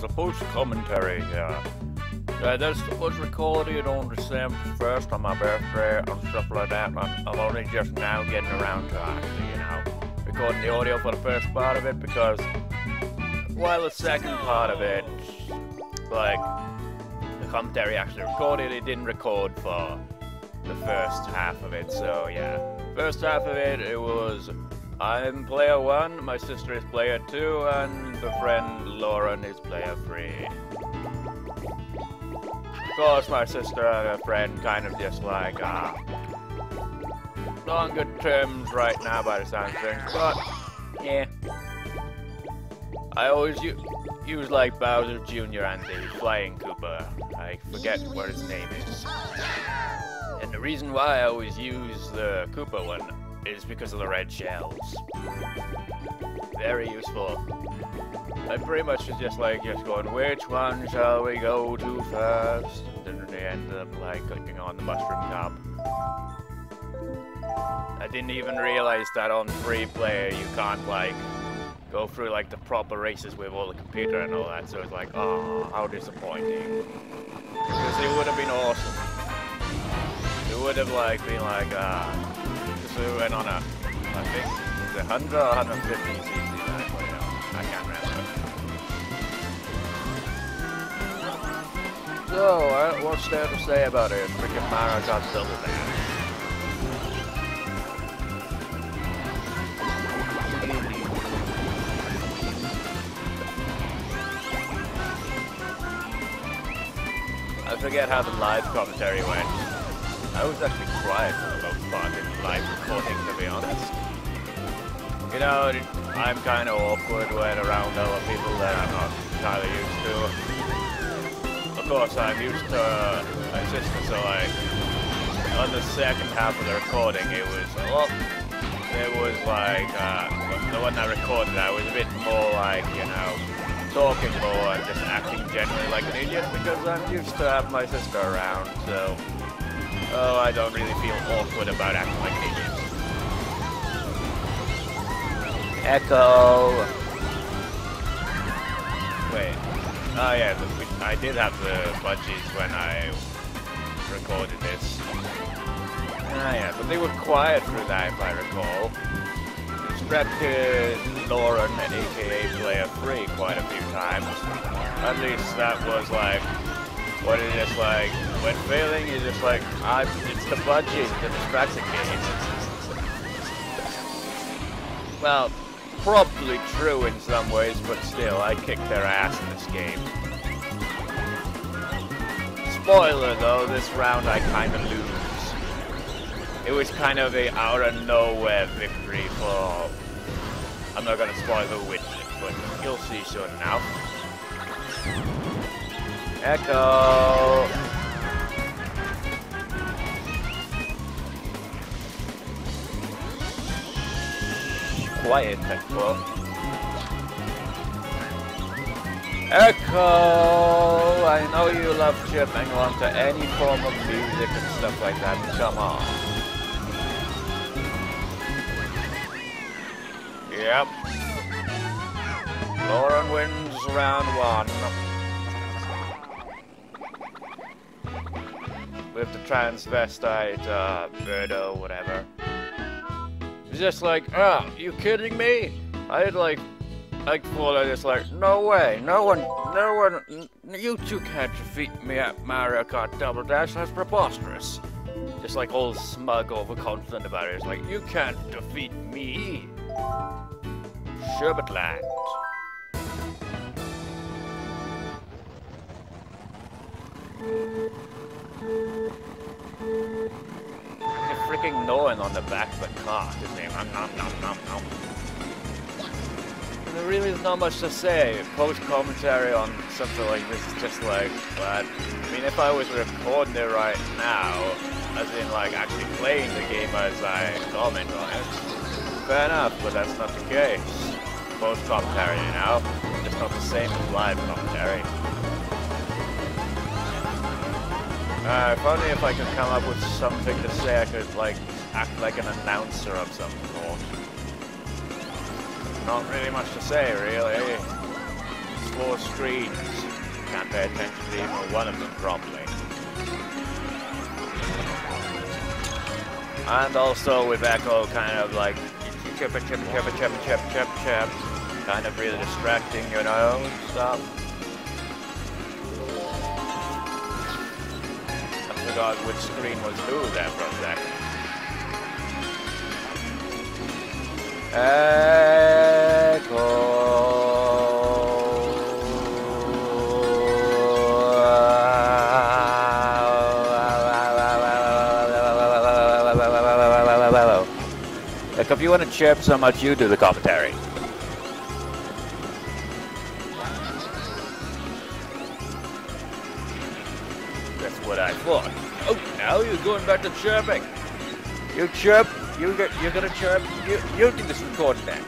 the post-commentary here. This was recorded on December 1st on my birthday and stuff like that, and I'm only just now getting around to actually, recording the audio for the first part of it, because while the second part of it, like, the commentary actually recorded, it didn't record for the first half of it, so yeah. First half of it, it was I'm player 1, my sister is player 2, and the friend Lauren is player 3. Of course, my sister and her friend kind of just like, not on good terms right now by the sound of things, but, yeah. I always use like Bowser Jr. and the Flying Koopa. I forget what his name is. And the reason why I always use the Koopa one is because of the red shells. Very useful. I pretty much was just going, which one shall we go to first? And then they ended up like clicking on the mushroom cup. I didn't even realize that on free player you can't like go through like the proper races with all the computer and all that, so it's like, oh, how disappointing. Because it would have been awesome. It would have like been like, because we went on a, I think, is it 100 or 150 cc, I can't remember. So, what's there to say about it? Freaking Mario Kart Double Dash. I forget how the live commentary went. I was actually quiet for the most part in live recording, to be honest. You know, I'm kind of awkward when around other people that I'm not entirely used to. Of course, I'm used to my sister, so like, on the second half of the recording, it was like, the one I recorded, I was a bit more like, talking more and just acting generally like an idiot, because I'm used to have my sister around, so I don't really feel awkward about acting like an idiot. Echo! Wait. Oh yeah, I did have the budgies when I recorded this. Ah yeah, but they were quiet through that if I recall. Distracted Lauren and aka player 3 quite a few times. At least that was like, what it is like, when failing you're just like, it's the budget that distracts me. Well, probably true in some ways, but still, I kicked their ass in this game. Spoiler though, this round I kinda lose. It was kind of a out of nowhere victory for, I'm not gonna spoil who wins it, but you'll see soon enough. Echo! Quiet, Echo. Echo! I know you love chipping onto any form of music and stuff like that, come on. Yep. Lauren wins round 1. With the transvestite, Birdo, whatever. It's just like, oh, you kidding me? I had like thought I just like, no way, no one, you two can't defeat me at Mario Kart Double Dash, that's preposterous. Just like all smug, overconfident about it, it's like, you can't defeat me. Sherbetland. You're freaking gnawing on the back of the car, isn't it? Nom nom nom nom nom. There really is not much to say. Post-commentary on something like this is just like, but I mean, if I was recording it right now, as in like actually playing the game as I comment on it, fair enough, but that's not the case. Post-commentary, just not the same as live commentary. If only if I could come up with something to say, I could like act like an announcer of some sort. Not really much to say, really. 4 screens. Can't pay attention to even one of them properly. And also with Echo kind of like chip, kind of really distracting, you know, and stuff. I forgot which screen was who there for a second. Echo. Like if you want to chirp so much, you do the commentary. That's what I thought. Oh, now you're going back to chirping. You chirp. You're gonna chirp. You do this recording then.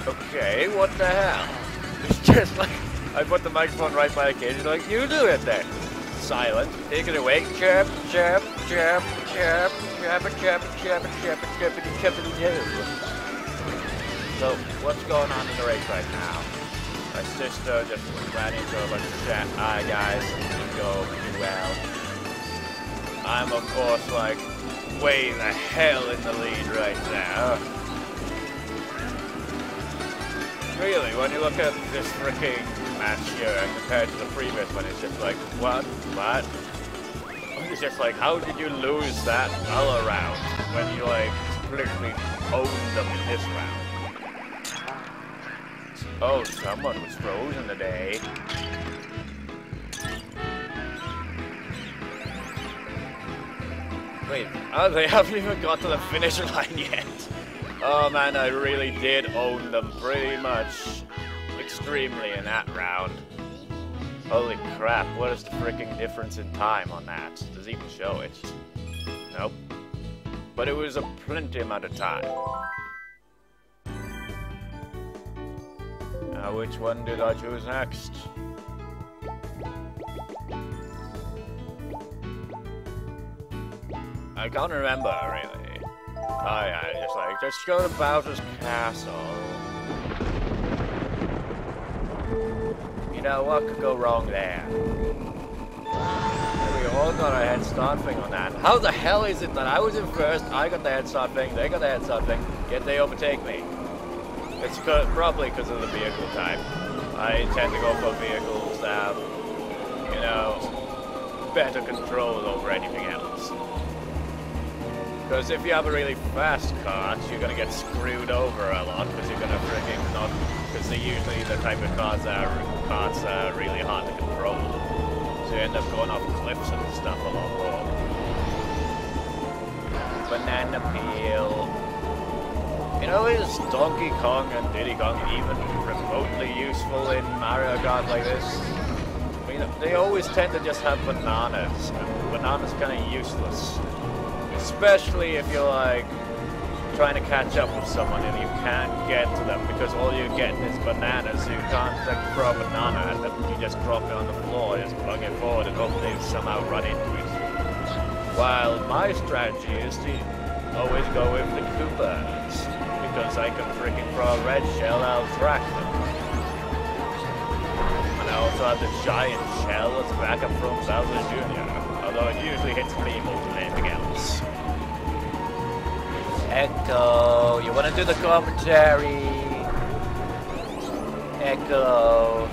Okay, what the hell? It's just like I put the microphone right by the cage. Like you do it then. Silent. Take it away. Chirp, chirp, chirp, chirp, chirp, chirp, chirp, chirp, chirp, chirp, chirp. So what's going on in the race right now? My sister just ran into a bunch of chat. Hi guys, go pretty well. I'm of course like way the hell in the lead right now. Really, when you look at this freaking match here compared to the previous one, it's just like, what? It's just like, how did you lose that other round when you like completely owned them in this round? Oh, someone was frozen today. Wait, oh, they haven't even got to the finish line yet. Oh man, I really did own them pretty much extremely in that round. Holy crap, what is the freaking difference in time on that? Does it even show it? Nope. But it was a plenty amount of time. Now which one did I choose next? I can't remember really. Oh yeah, just go to Bowser's Castle. You know, what could go wrong there? We all got a head start thing on that. How the hell is it that I was in first, I got the head start thing, they got the head start thing, yet they overtake me? It's probably because of the vehicle type. I tend to go for vehicles that have, you know, better control over anything else. Because if you have a really fast kart, you're going to get screwed over a lot, because you're going to freaking not... Because they're usually the type of karts that are really hard to control. So you end up going off cliffs and stuff a lot more. Banana peel. You know, is Donkey Kong and Diddy Kong even remotely useful in Mario Kart like this? I mean, they always tend to just have bananas, and bananas kind of useless. Especially if you're like trying to catch up with someone and you can't get to them because all you're getting is bananas, so you can't like throw a banana at them. You just drop it on the floor, just plug it forward and hope they somehow run into it. While my strategy is to always go with the Koopas, because I can freaking throw a red shell, I'll track them. And I also have the giant shell as backup from Bowser Jr., although it usually hits me more than anything else. Echo, you want to do the commentary? Echo.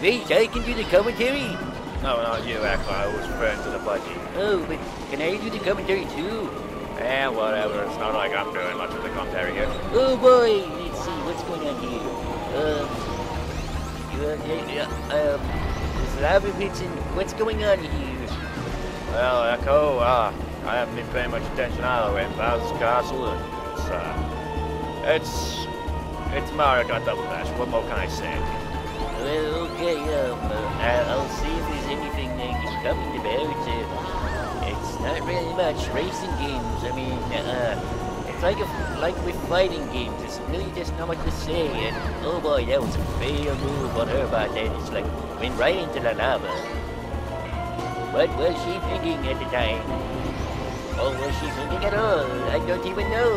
Wait, I can do the commentary? No, not you, Echo. I was referring to the budgie. Oh, but can I do the commentary too? Eh, whatever. It's not like I'm doing much of the commentary here. Oh boy, let's see what's going on here. There's lava pits and what's going on here? Well, Echo, I haven't been paying much attention either way. Bowser's Castle, it's Mario Kart Double Dash. What more can I say? Well, okay, I'll see if there's anything they can comment about. It's not really much. Racing games, I mean, it's like with fighting games. It's really just not much to say. And oh boy, that was a fail move on her part. And it's like went right into the lava. What was she thinking at the time? Or was she thinking at all? I don't even know.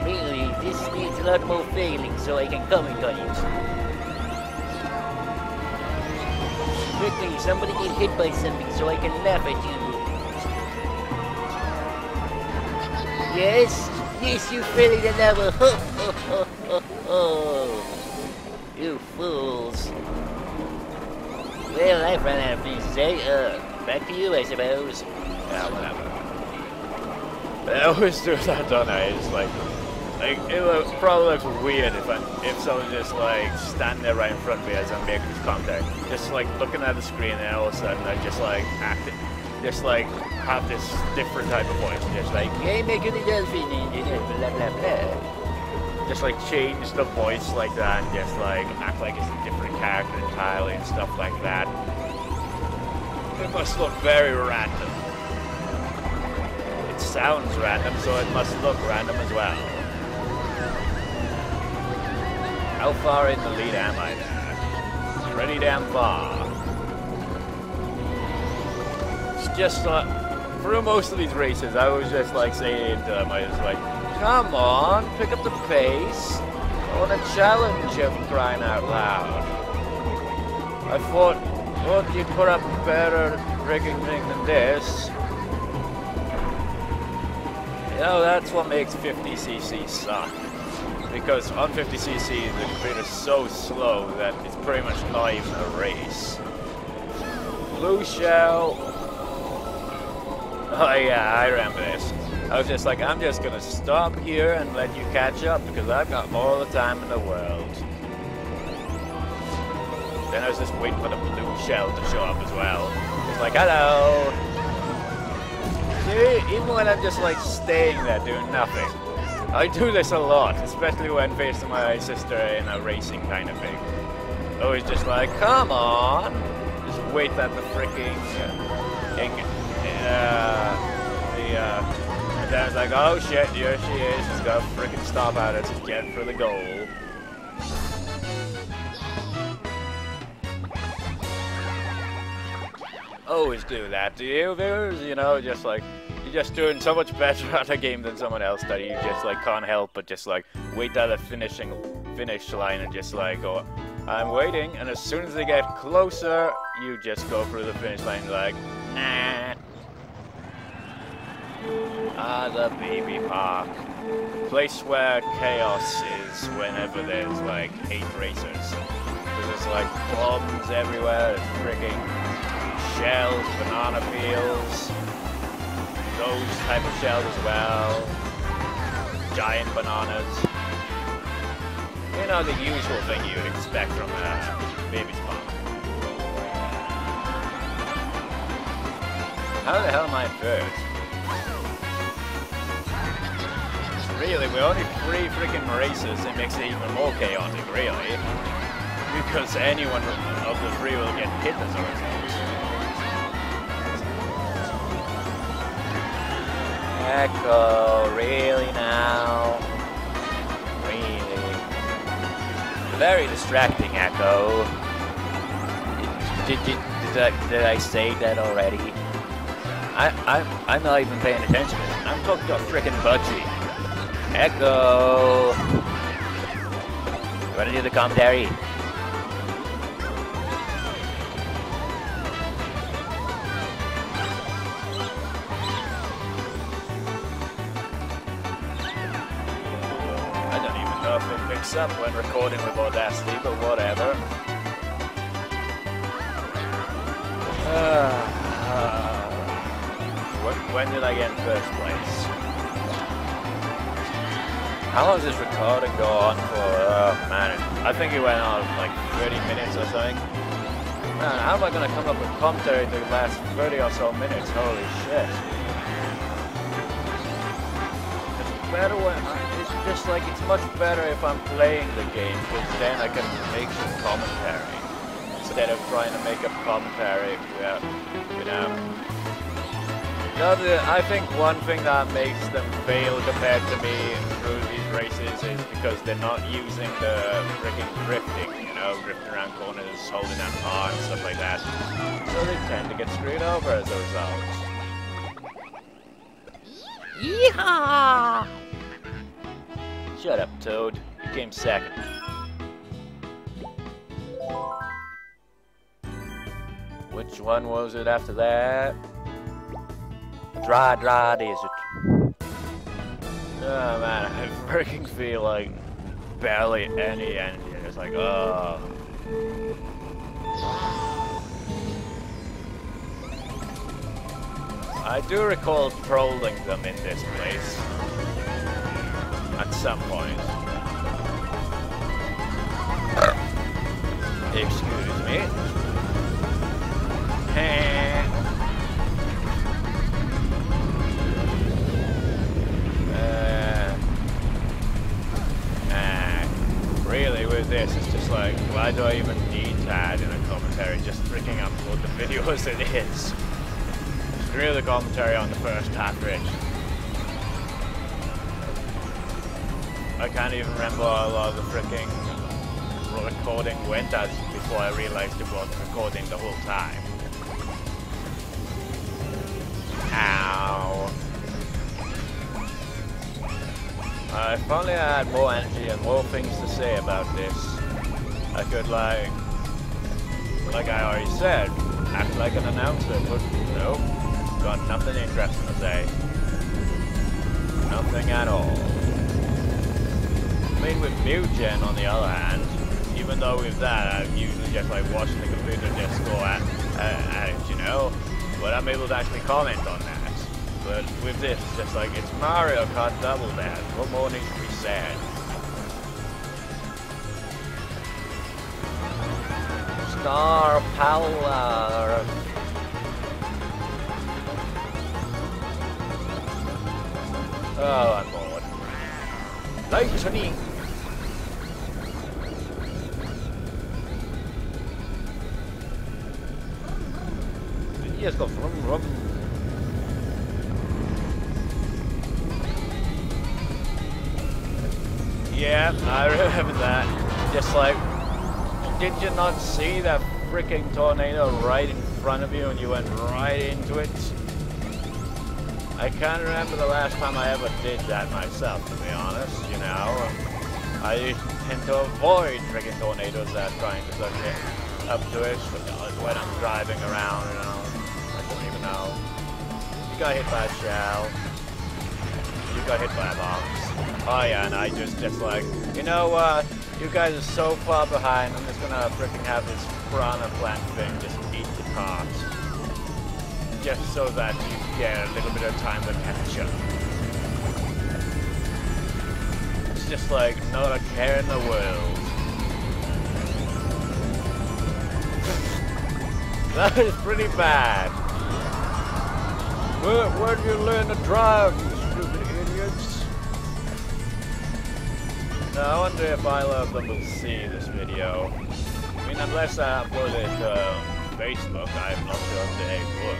Really, this needs a lot more failing so I can comment on it. Quickly, somebody get hit by something so I can laugh at you. Yes? Yes, you fell in the lava. Ho, ho, ho, ho, ho. You fools. Well, I've run out of things to say. Back to you, I suppose. Yeah, whatever. But I always do that, don't I? It's like it probably looks weird if someone just like standing there right in front of me as I'm making this contact, just like looking at the screen, and all of a sudden I just like just like have this different type of voice, just like, hey, make it a dolphin, and blah blah blah. Just like change the voice like that, and just like act like it's a different character entirely and stuff like that. It must look very random. It sounds random, so it must look random as well. How far in the lead am I there? Pretty damn far. It's just through most of these races, I was just like saying to them, I was like, come on, pick up the pace. I want a challenge you for crying out loud. I thought you'd put up a better rigging thing than this. You know, that's what makes 50cc suck. Because on 50cc, the computer's so slow that it's pretty much not even a race. Blue shell. Oh yeah, I remember this. I was just like, I'm just gonna stop here and let you catch up because I've got all the time in the world. Then I was just waiting for the blue shell to show up as well. It's like, hello! See, even when I'm just like staying there doing nothing. I do this a lot, especially when facing my sister in a racing kind of thing. Always just like, come on! Just wait at the freaking and then it's like, oh shit, here she is. She's got a freaking stop at it to get for the goal. Always do that, do you, viewers? You know, just like, you're just doing so much better at a game than someone else that you just like can't help but just like wait at the finish line and just like go, I'm waiting, and as soon as they get closer, you just go through the finish line like, nah. The baby park. Place where chaos is whenever there's like 8 racers. Because there's like bombs everywhere, there's freaking shells, banana peels, those type of shells as well, giant bananas. You know, the usual thing you'd expect from a baby's park. How the hell am I first? Really, we're only 3 freaking races, it makes it even more chaotic, really. Because anyone of the 3 will get hit as a result. Echo, really now? Really? Very distracting, Echo. Did I say that already? I'm not even paying attention. I'm talking to a frickin' budgie. Echo! You wanna do the commentary? I don't even know if it picks up when recording with Audacity, but whatever. When did I get in first place? How long does this recording go on for? Oh man, I think it went on like 30 minutes or something. Man, how am I gonna come up with commentary in the last 30 or so minutes? Holy shit. It's better when, it's just like, it's much better if I'm playing the game, because then I can make some commentary. Instead of trying to make a commentary, you know. I think one thing that makes them fail compared to me through these races is because they're not using the freaking drifting, you know, drifting around corners, holding on hard and stuff like that. So they tend to get screwed over as a result. Yeehaw! Shut up, Toad. You came second. Which one was it after that? Dry desert. Oh man, I freaking feel like barely any energy. It's like, oh. I do recall trolling them in this place. At some point. Excuse me. Really, with this, it's just like, why do I even need to add in a commentary? Just freaking upload the video as it is. Screw the commentary on the first half, Rich. I can't even remember how long the freaking recording went as before I realized it wasn't recording the whole time. Ow. If only I had more energy and more things to say about this, I could like I already said, act like an announcer, but nope, got nothing interesting to say. Nothing at all. I mean, with Mute-Gen on the other hand, even though with that I'm usually just like watching the computer just go at it, you know, but I'm able to actually comment on that. But with this, it's just like, it's Mario Kart Double Dash. What more needs to be said? Star power. Oh, I'm bored. Lightning. Yes, go from. Yeah, I remember that. Just like, did you not see that freaking tornado right in front of you and you went right into it? I can't remember the last time I ever did that myself, to be honest, you know. I tend to avoid freaking tornadoes that are trying to push it up to it when I'm driving around, you know. I don't even know. You got hit by a shell. You got hit by a bomb. Oh yeah, and I just like, you know what, you guys are so far behind, I'm just gonna freaking have this piranha plant thing just eat the cart. Just so that you get a little bit of time to catch up. It's just like, not a care in the world. That is pretty bad. Where do you learn to drive, you stupid idiots? Now, I wonder if either of them will see this video. I mean, unless I upload it to Facebook, I'm not sure if they would.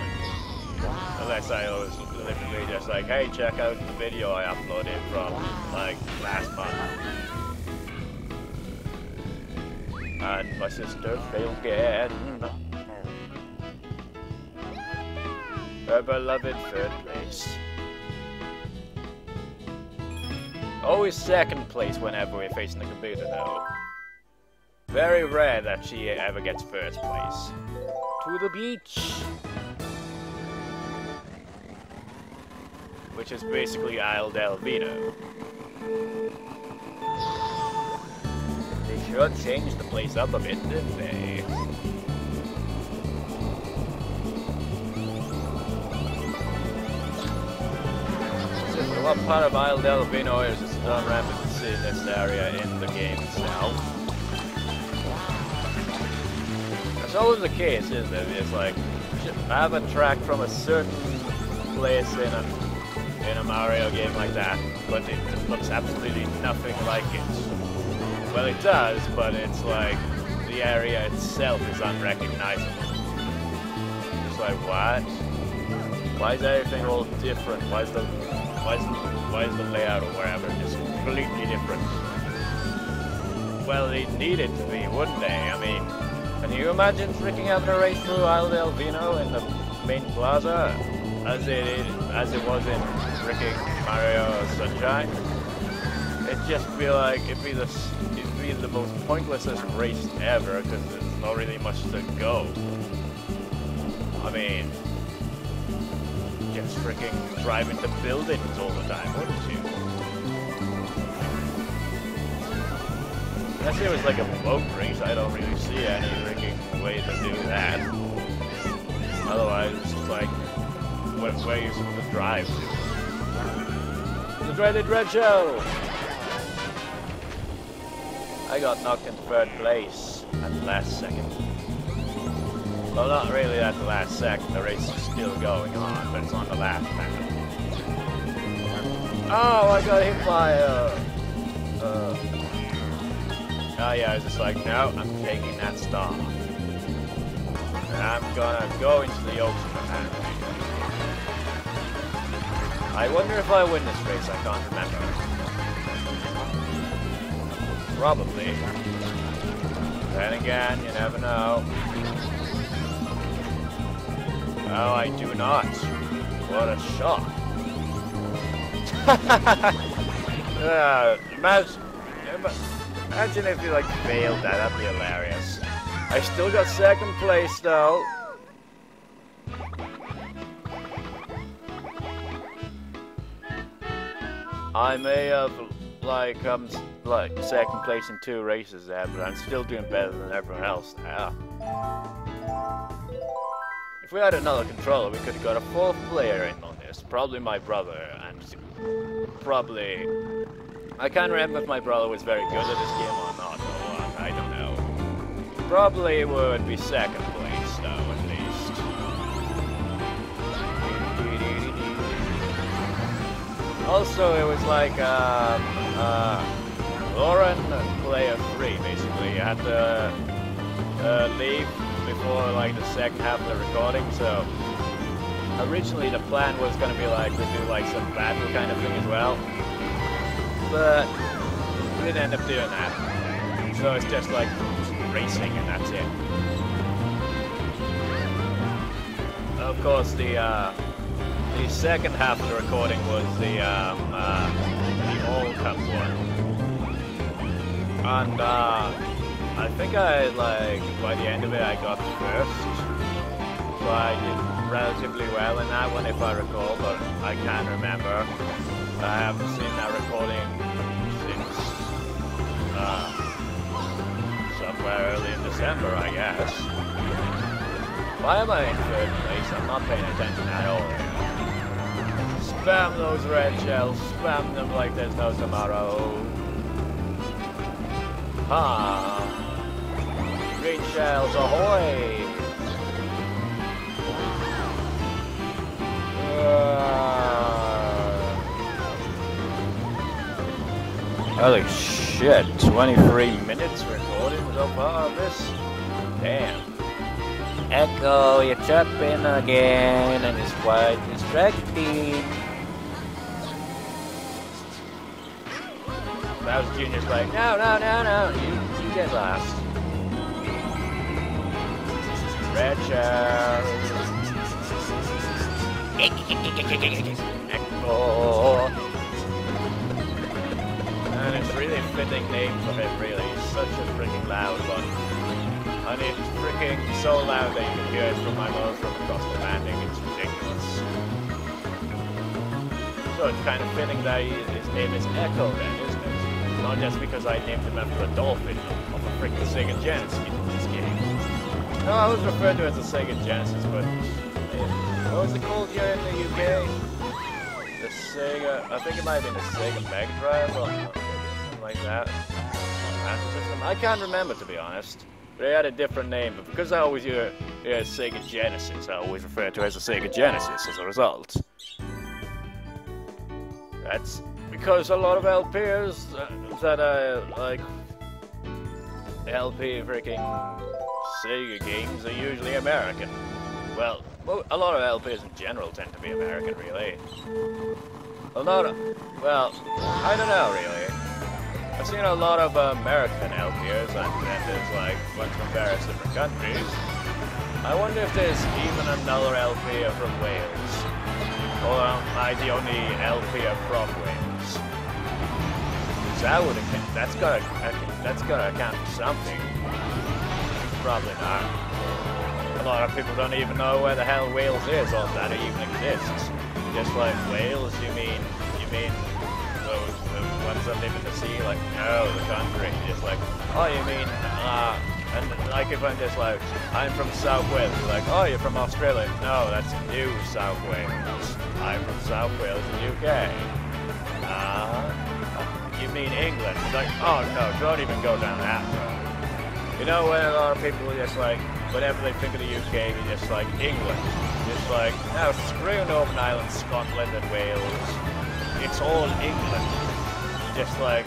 Unless I was literally just like, hey, check out the video I uploaded from, like, last month. And my sister failed again. Her beloved third place. Always second place whenever we're facing the computer, though. Very rare that she ever gets first place. To the beach! Which is basically Isle del Vino. They sure changed the place up a bit, didn't they? What part of Isle del Vino is this non-rampant in this area in the game itself? That's always the case, isn't it? It's like, have a track from a certain place in a Mario game like that, but it looks absolutely nothing like it. Well, it does, but it's like, the area itself is unrecognizable. It's like, what? Why is everything all different? Why is the layout or wherever just completely different. Well, they needed to be, wouldn't they? I mean, can you imagine freaking having a race through Isle del Vino in the main plaza as it was in freaking Mario Sunshine? It'd just be like it'd be the most pointlessest race ever because there's not really much to go. I mean, just freaking drive into buildings all the time, wouldn't you? Unless it was like a boat race, I don't really see any freaking way to do that. Otherwise, it's just like, where are you supposed to drive to? The dreaded red shell! I got knocked in third place at the last second. Well, not really at the last second, the race is still going on, but it's on the last lap. Oh, I got hit by oh yeah, I was just like, no, I'm taking that star. And I'm gonna go into the ocean apparently. I wonder if I win this race, I can't remember. Probably. Then again, you never know. Oh, I do not. What a shock. Imagine if you like failed that, that'd be hilarious. I still got second place though. I may have like second place in 2 races there, but I'm still doing better than everyone else now. If we had another controller, we could have got a 4th player in on this. Probably my brother, and probably... I can't remember if my brother was very good at this game or not, or I don't know. Probably would be second place, though, at least. Also, it was like, Lauren player 3, basically. You had to leave before, like, the second half of the recording, so... Originally, the plan was going to be, like, to do, like, some battle kind of thing as well. But we didn't end up doing that. So it's just like racing and that's it. Of course, the second half of the recording was the All Cup one. And I think by the end of it I got first. So I did relatively well in that one if I recall, but I can't remember. I haven't seen that recording since somewhere early in December, I guess. Why am I in 3rd place? I'm not paying attention at all. Spam those red shells, spam them like there's no tomorrow. Ha! Green shells, ahoy! Holy shit, 23 minutes recording so far of this? Damn. Echo, you're chirping again and it's quite distracting. That was Junior's like, no, you get last. Red shell. Echo. And it's really a fitting name for him, really. He's such a freaking loud one. And it's freaking so loud that you can hear it from my nose from across the landing. It's ridiculous. So it's kind of fitting that his name is Echo then, isn't it? Not just because I named him after a dolphin of a freaking Sega Genesis in this game. No, I was referred to as a Sega Genesis, but... What was it called here in the UK? The Sega... I think it might have been the Sega Mega Drive or something like that. I can't remember, to be honest. But it had a different name, but because I always hear Sega Genesis, I always refer to it as a Sega Genesis as a result. That's because a lot of LPs that are like LP freaking Sega games are usually American. Well, a lot of LPs in general tend to be American, really. a lot of, well, I don't know really. I've seen a lot of American LPers, and then there's like ones from various different countries. I wonder if there's even another LPer from Wales. Or am I the only LPer from Wales? That would account, that's gotta account for something. Probably not. A lot of people don't even know where the hell Wales is, or that it even exists. Just like Wales, you mean those the ones that live in the sea? Like, no, the country. Just like, oh, you mean, and like if I'm just like, I'm from South Wales, you're like, oh, you're from Australia. No, that's New South Wales. I'm from South Wales in the UK. You mean England? It's like, oh no, don't even go down that road. You know when a lot of people are just like, whenever they think of the UK, they're just like, England. Just like, no, screw Northern Ireland, Scotland and Wales. It's all England. Just like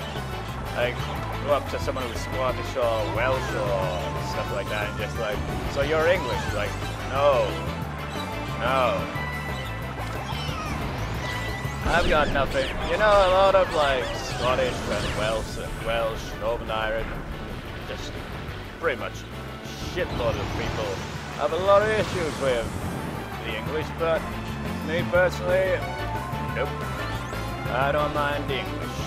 go up to someone who's Scottish or Welsh or stuff like that and just like, so you're English? Like, no. I've got nothing. You know, a lot of like Scottish and Welsh, Northern Ireland, just pretty much shitload of people have a lot of issues with the English, but me personally, nope. I don't mind the English.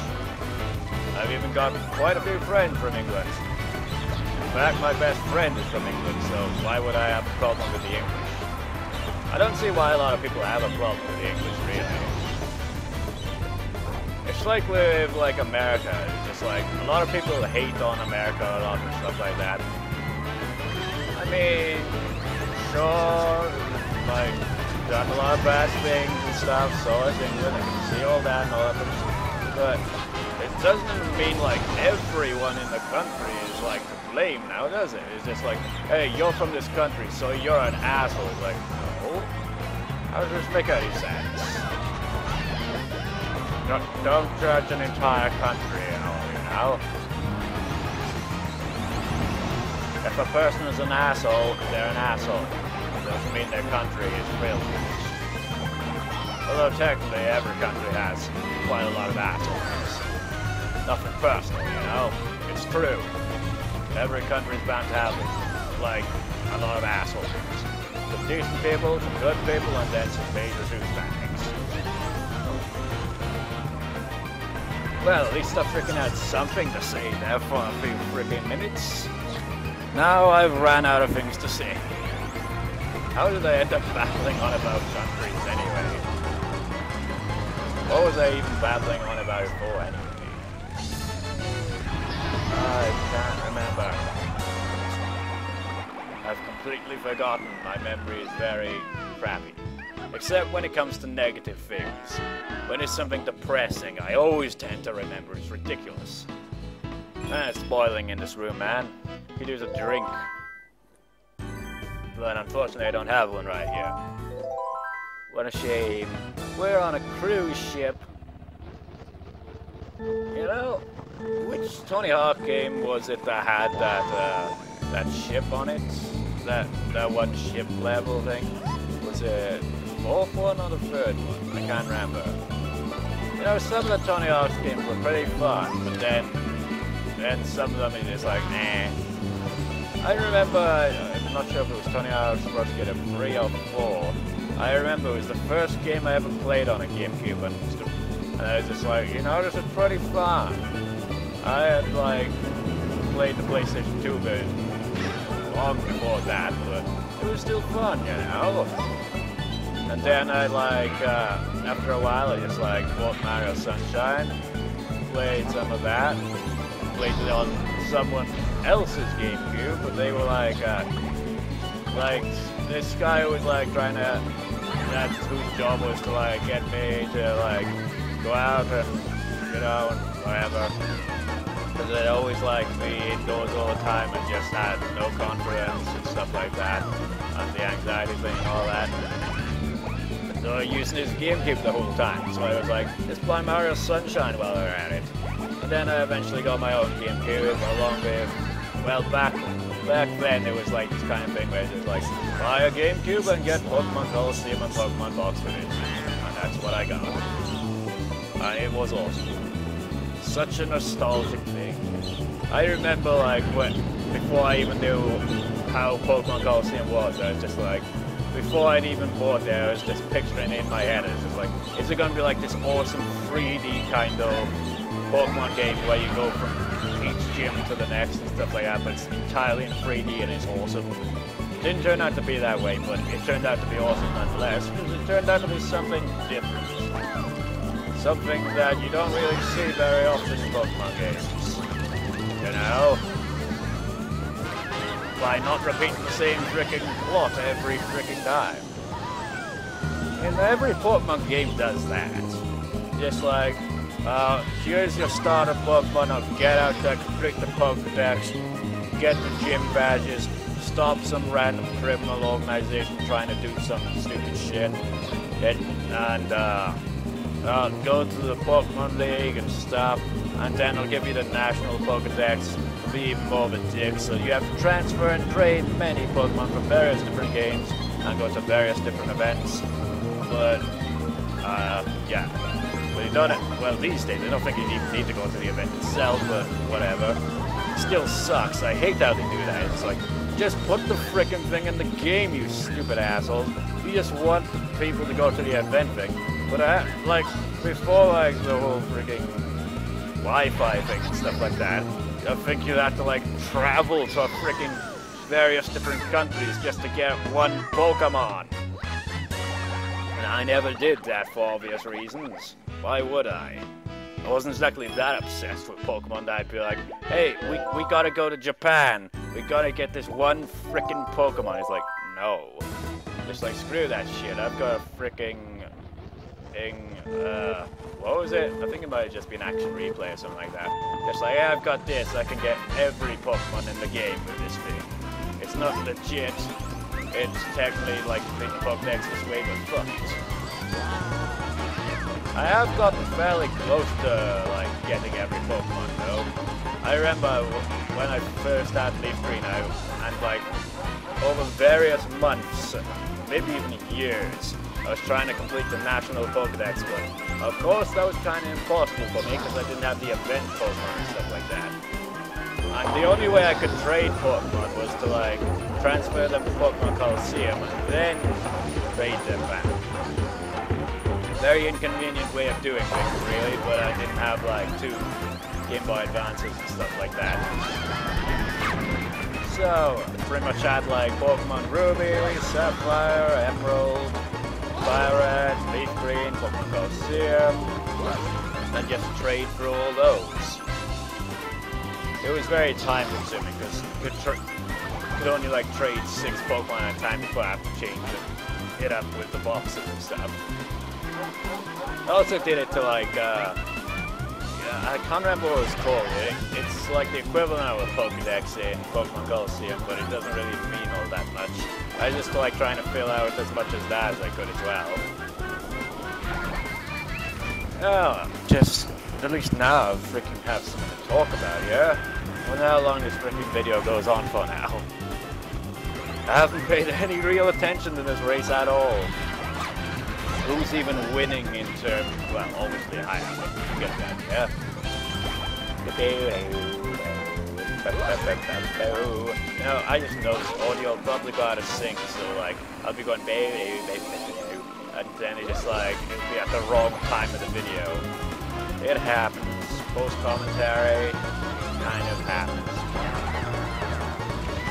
I've even got quite a few friends from England. In fact, my best friend is from England, so why would I have a problem with the English? I don't see why a lot of people have a problem with the English, really. It's like with like America. It's just like a lot of people hate on America a lot and stuff like that. I mean, sure, like done a lot of bad things and stuff. So is England. I can see all that and all that, but it doesn't mean like everyone in the country is like to blame now, does it? It's just like, hey, you're from this country, so you're an asshole. It's like, no, how does this make any sense? Don't judge an entire country and all, you know? If a person is an asshole, they're an asshole. It doesn't mean their country is filthy. Although technically every country has quite a lot of assholes. Nothing personal, you know? It's true. Every country's bound to have, like, a lot of assholes. Some decent people, some good people, and then some major douchebags. Well, at least I freaking had something to say there for a few freaking minutes. Now I've ran out of things to say. How did I end up babbling on about countries anyway? What was I even babbling on about it for anyway? I can't remember. I've completely forgotten. My memory is very crappy. Except when it comes to negative things. When it's something depressing, I always tend to remember. It's ridiculous. It's boiling in this room, man. Could use a drink. But unfortunately, I don't have one right here. What a shame. We're on a cruise ship. You know, which Tony Hawk game was it that had that ship on it? That one ship level thing? Was it the fourth one or the third one? I can't remember. You know, some of the Tony Hawk games were pretty fun, but then some of them are just like, eh. I remember, I'm not sure if it was Tony Hawk's Pro Skater 3 or 4. I remember it was the first game I ever played on a GameCube, and I was just like, you know, this is pretty fun. I had like played the PlayStation 2 version long before that, but it was still fun, you know. And then I like, after a while, I just like bought Mario Sunshine, played some of that, played it on someone else's GameCube, but they were like this guy was like trying to, that's whose job was to like get me to like go out and, you know, and whatever. Because they'd always like me indoors all the time and just had no confidence and stuff like that, and the anxiety thing and all that. And so using his GameCube the whole time, so I was like, let's play Mario Sunshine while we're at it. And then I eventually got my own GameCube along with, well, back then it was like this kind of thing where it's just like, buy a GameCube and get Pokemon Colosseum and Pokemon Box for it. And that's what I got. and it was awesome. Such a nostalgic thing. I remember like before I even knew how Pokemon Coliseum was, I was just like, before I'd even bought it, I was just picturing it in my head. It's just like, is it gonna be like this awesome 3D kind of Pokemon game where you go from each gym to the next and stuff like that, but it's entirely in 3D and it's awesome. It didn't turn out to be that way, but it turned out to be awesome nonetheless, because it turned out to be something different. Something that you don't really see very often in Pokemon games. You know? By not repeating the same freaking plot every freaking time. And every Pokemon game does that. Just like, here's your starter Pokemon, now get out there, complete the Pokedex, get the gym badges, stop some random criminal organization trying to do some stupid shit, and go to the Pokemon League and stuff, and then I'll give you the National Pokedex, be even more of a dick, so you have to transfer and trade many Pokemon from various different games, and go to various different events, but, yeah. But you don't, well, these days, I don't think you even need to go to the event itself, but whatever. It still sucks. I hate how they do that. It's like, just put the frickin' thing in the game, you stupid assholes. You just want people to go to the event thing. But like, before like the whole freaking Wi-Fi thing and stuff like that, I think you have to like travel to frickin' various different countries just to get one Pokemon. And I never did that for obvious reasons. Why would I? I wasn't exactly that obsessed with Pokemon that I'd be like, hey, we gotta go to Japan. We gotta get this one frickin' Pokemon. It's like, no. Just like, screw that shit. I've got a frickin' thing, what was it? I think it might have just been Action Replay or something like that. Just like, yeah, I've got this. I can get every Pokemon in the game with this thing. It's not legit. It's technically like being a Pokedex this way, but fuck it. I have gotten fairly close to like getting every Pokemon though. I remember when I first had Leaf Green out, and like over various months, maybe even years, I was trying to complete the National Pokedex, but of course that was kind of impossible for me because I didn't have the event Pokemon and stuff like that. And the only way I could trade Pokemon was to like transfer them to Pokemon Coliseum and then trade them back. Very inconvenient way of doing things really, but I didn't have like 2 Game Boy Advances and stuff like that. So, I pretty much had like Pokemon Ruby, Sapphire, Emerald, Fire Red, Leaf Green, Pokemon Coliseum, and just trade through all those. It was very time consuming because you could only like trade 6 Pokemon at a time before I have to change it up with the boxes and stuff. I also did it to like, yeah, I can't remember what it was called. It's like the equivalent of a Pokedex in Pokemon Coliseum, but it doesn't really mean all that much. I just like trying to fill out as much as that as I could as well. Oh, just, at least now I freaking have something to talk about, yeah? I wonder how long this freaking video goes on for now. I haven't paid any real attention to this race at all. Who's even winning in terms, well, obviously I am, but you get that, yeah? You know, I just noticed audio will probably go out of sync, so like, I'll be going baby, and then it just like, it'll be at the wrong time of the video. It happens. Post-commentary kind of happens.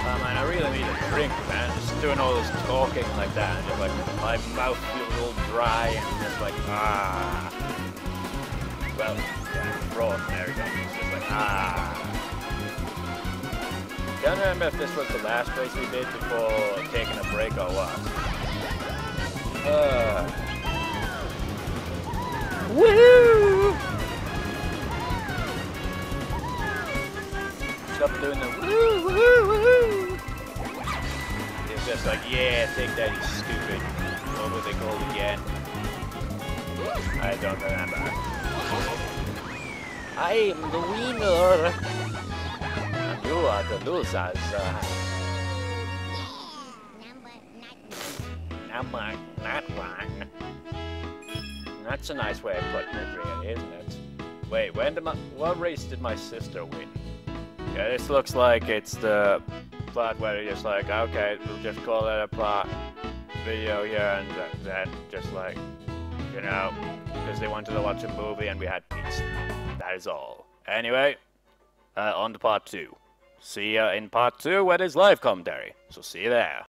Man, I really need a drink, man. Just doing all this talking like that, and just like, my mouth feels all dry, and just like, ah. Well, yeah, raw, there we go. It's just like, ah. Can't remember if this was the last race we did before taking a break or what. Woo! Stop doing the woo woo woo. It's just like, yeah, take that, you stupid. What were they called again? I don't remember. I'm the winner. And you are the losers. Number not one. That's a nice way of putting it, really, isn't it? Wait, what race did my sister win? Yeah, this looks like it's the part where you're just like, okay, we'll just call it a part video here, and then just like, you know, because they wanted to watch a movie and we had peace. That is all. Anyway, on to part 2. See ya in part 2 where there's live commentary. So see you there.